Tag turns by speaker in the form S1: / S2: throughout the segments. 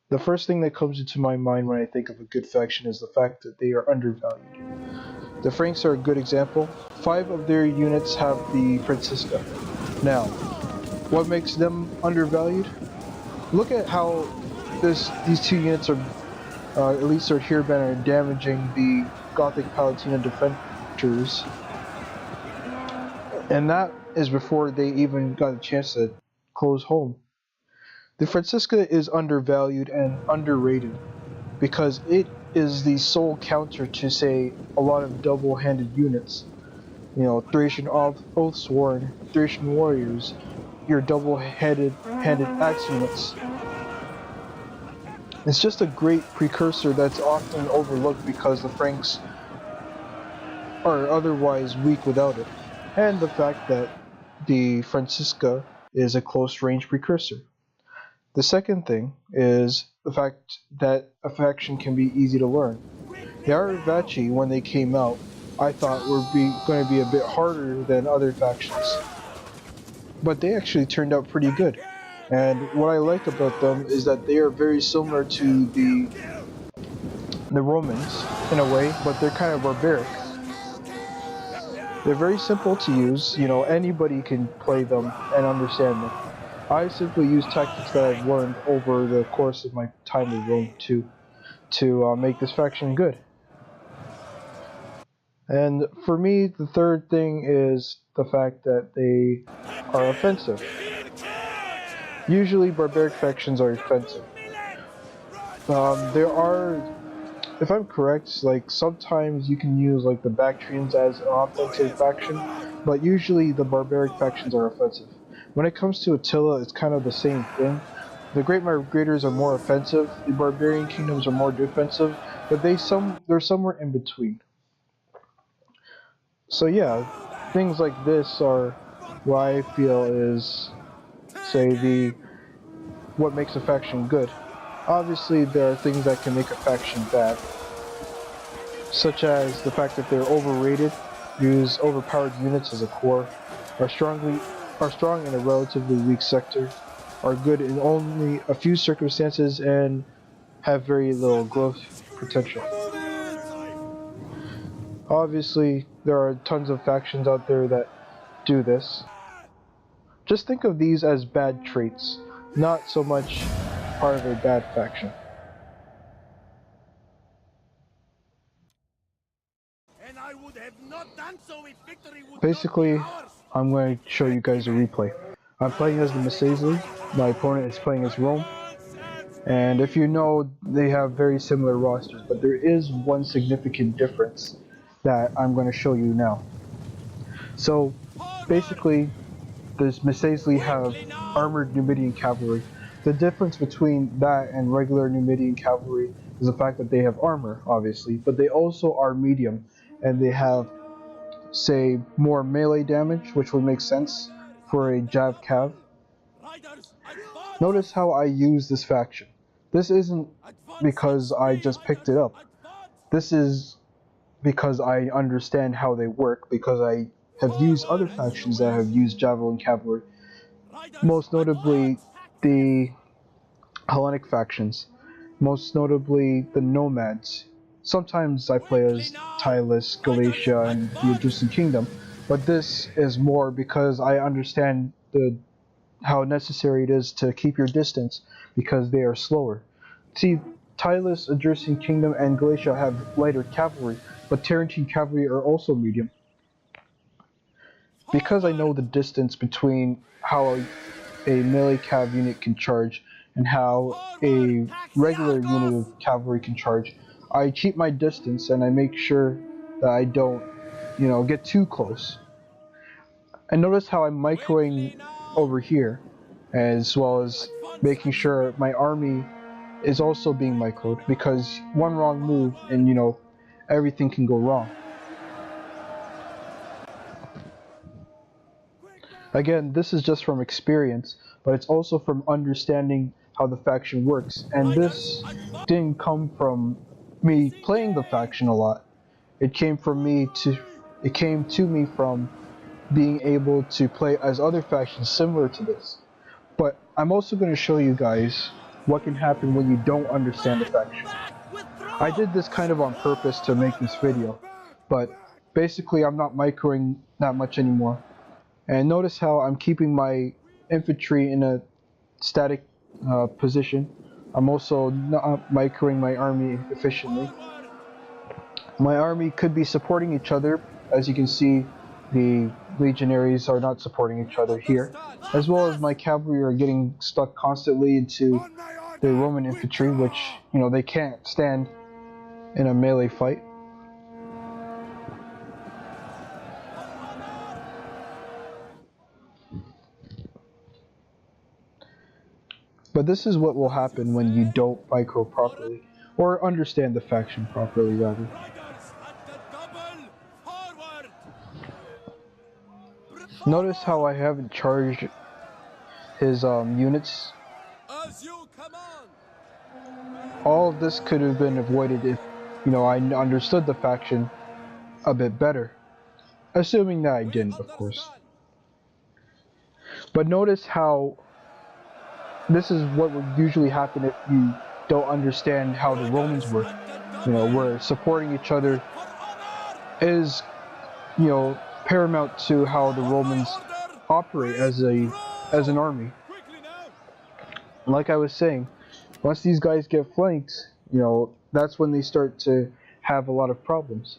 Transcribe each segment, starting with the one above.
S1: The first thing that comes into my mind when I think of a good faction is the fact that they are undervalued. The Franks are a good example. 5 of their units have the Francisca. Now, what makes them undervalued? Look at how these 2 units are, at least are here, are damaging the Gothic Palatina defenders, and that is before they even got a chance to close home. The Francisca is undervalued and underrated because it is the sole counter to, say, a lot of double-handed units. You know, Thracian Oathsworn, Thracian Warriors, your double-handed axe units. It's just a great precursor that's often overlooked because the Franks are otherwise weak without it, and the fact that the Francisca is a close-range precursor. The second thing is the fact that a faction can be easy to learn. The Aravachi, when they came out, I thought were going to be a bit harder than other factions, but they actually turned out pretty good. And what I like about them is that they are very similar to the Romans in a way, but they're kind of barbaric. They're very simple to use. You know, anybody can play them and understand them. I simply use tactics that I've learned over the course of my time in Rome to make this faction good. And for me, the third thing is the fact that they are offensive. Usually, barbaric factions are offensive. There are, if I'm correct, like sometimes you can use like the Bactrians as an offensive faction, but usually the barbaric factions are offensive. When it comes to Attila, it's kind of the same thing. The Great Migrators are more offensive, the Barbarian Kingdoms are more defensive, but they're somewhere in between. So yeah, things like this are what I feel is, say, what makes a faction good. Obviously, there are things that can make a faction bad, such as the fact that they're overrated, use overpowered units as a core, are strong in a relatively weak sector, are good in only a few circumstances, and have very little growth potential. Obviously, there are tons of factions out there that do this. Just think of these as bad traits, not so much part of a bad faction. Basically, I'm going to show you guys a replay. I'm playing as the Masazli, my opponent is playing as Rome, and if you know, they have very similar rosters, but there is one significant difference that I'm going to show you now. So, basically, the Masazli have armored Numidian cavalry. The difference between that and regular Numidian cavalry is the fact that they have armor, obviously, but they also are medium, and they have, say, more melee damage, which would make sense for a Jav Cav. Notice how I use this faction. This isn't because I just picked it up. This is because I understand how they work, because I have used other factions that have used Javelin Cavalry, most notably the Hellenic factions, most notably the Nomads. Sometimes I play as Tylus, Galatia, and the Etruscan Kingdom, but this is more because I understand how necessary it is to keep your distance because they are slower. See, Tylus, Etruscan Kingdom, and Galatia have lighter cavalry, but Tarentine cavalry are also medium. Because I know the distance between how a melee cav unit can charge and how a regular unit of cavalry can charge, I keep my distance and I make sure that I don't, get too close. And notice how I'm microing over here, as well as making sure my army is also being microed, because one wrong move and everything can go wrong. Again, this is just from experience, but it's also from understanding how the faction works, and this didn't come from me playing the faction a lot. It came to me from being able to play as other factions similar to this. But I'm also going to show you guys what can happen when you don't understand the faction. I did this kind of on purpose to make this video, but basically I'm not microing that much anymore. And notice how I'm keeping my infantry in a static position. I'm also not microing my army efficiently. My army could be supporting each other. As you can see, the legionaries are not supporting each other here, as well as my cavalry are getting stuck constantly into the Roman infantry, which, you know, they can't stand in a melee fight. But this is what will happen when you don't micro properly, or understand the faction properly, rather. Notice how I haven't charged his units. All of this could have been avoided if, you know, I understood the faction a bit better. Assuming that I didn't, of course. But notice how this is what would usually happen if you don't understand how the Romans work. You know, where supporting each other is, you know, paramount to how the Romans operate as an army. Like I was saying, once these guys get flanked, you know, that's when they start to have a lot of problems.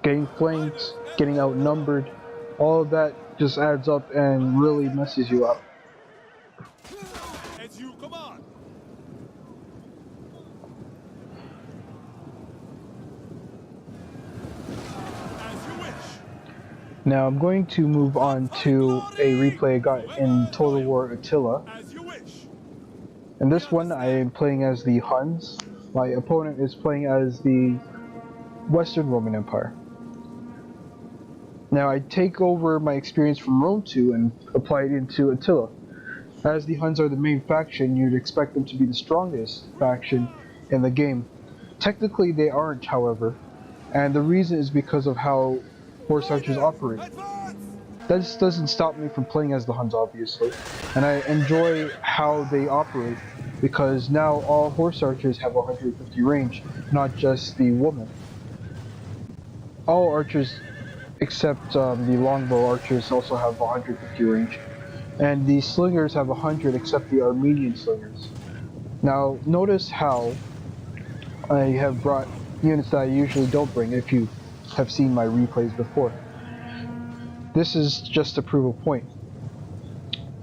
S1: Getting flanked, getting outnumbered, all of that just adds up and really messes you up.
S2: As you command. As you wish.
S1: Now I'm going to move on to a replay I got in Total War Attila.
S2: As you wish.
S1: In this one I am playing as the Huns. My opponent is playing as the Western Roman Empire. Now I take over my experience from Rome 2 and apply it into Attila. As the Huns are the main faction, you'd expect them to be the strongest faction in the game. Technically they aren't, however, and the reason is because of how horse archers operate. This doesn't stop me from playing as the Huns, obviously, and I enjoy how they operate because now all horse archers have 150 range, not just the woman. All archers except the longbow archers also have 150 range, and the slingers have 100 except the Armenian slingers. Now notice how I have brought units that I usually don't bring if you have seen my replays before. This is just to prove a point.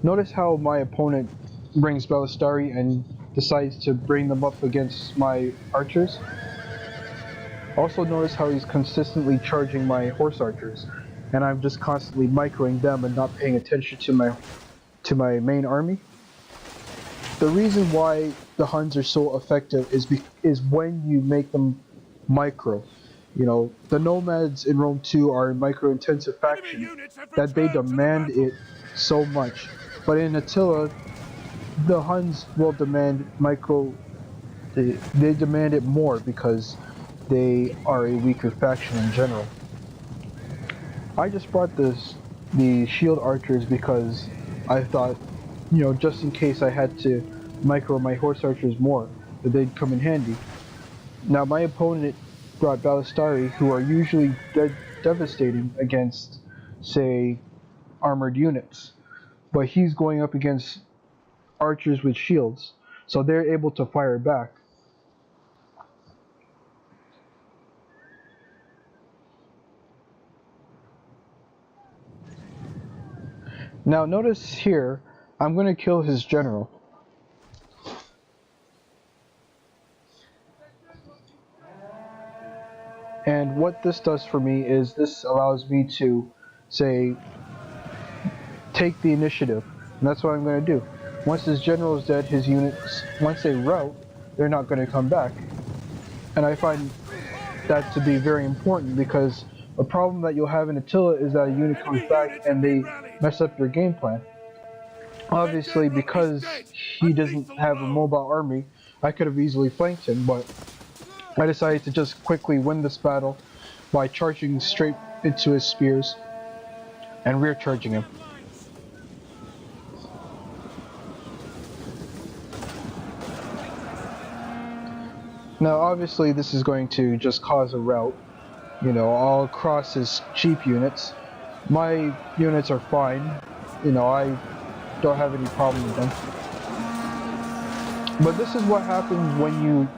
S1: Notice how my opponent brings Balistari and decides to bring them up against my archers. Also notice how he's consistently charging my horse archers, and I'm just constantly microing them and not paying attention to my main army. The reason why the Huns are so effective is when you make them micro. You know, the nomads in Rome 2 are a micro-intensive faction that they demand it so much. But in Attila, the Huns will demand micro. They demand it more because they are a weaker faction in general. I just brought the shield archers because I thought, you know, just in case I had to micro my horse archers more, that they'd come in handy. Now my opponent brought Balistari, who are usually devastating against, say, armored units, but he's going up against archers with shields, so they're able to fire back. Now notice here, I'm going to kill his general. And what this does for me is this allows me to, say, take the initiative. And that's what I'm going to do. Once his general is dead, his units, once they rout, they're not going to come back. And I find that to be very important because a problem that you'll have in Attila is that a unit comes back and they mess up your game plan. Obviously, because he doesn't have a mobile army, I could have easily flanked him, but I decided to just quickly win this battle by charging straight into his spears and rear charging him. Now obviously this is going to just cause a rout, you know, all across his cheap units. My units are fine, you know, I don't have any problem with them. But this is what happens when you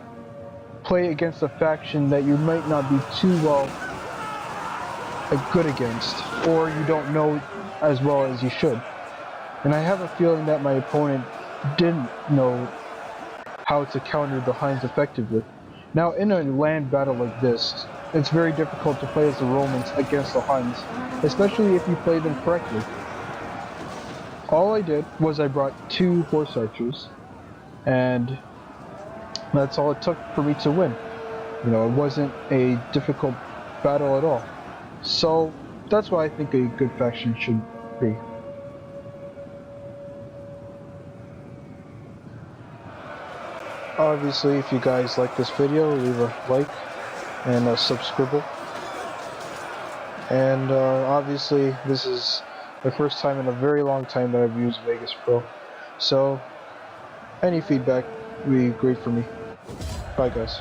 S1: play against a faction that you might not be too well good against, or you don't know as well as you should. And I have a feeling that my opponent didn't know how to counter the Huns effectively. Now in a land battle like this, it's very difficult to play as the Romans against the Huns, especially if you play them correctly. All I did was I brought 2 horse archers, and that's all it took for me to win. You know, it wasn't a difficult battle at all. So that's what I think a good faction should be. Obviously, if you guys like this video, leave a like and a subscribe. And obviously, this is the first time in a very long time that I've used Vegas Pro. So any feedback would be great for me. Bye guys.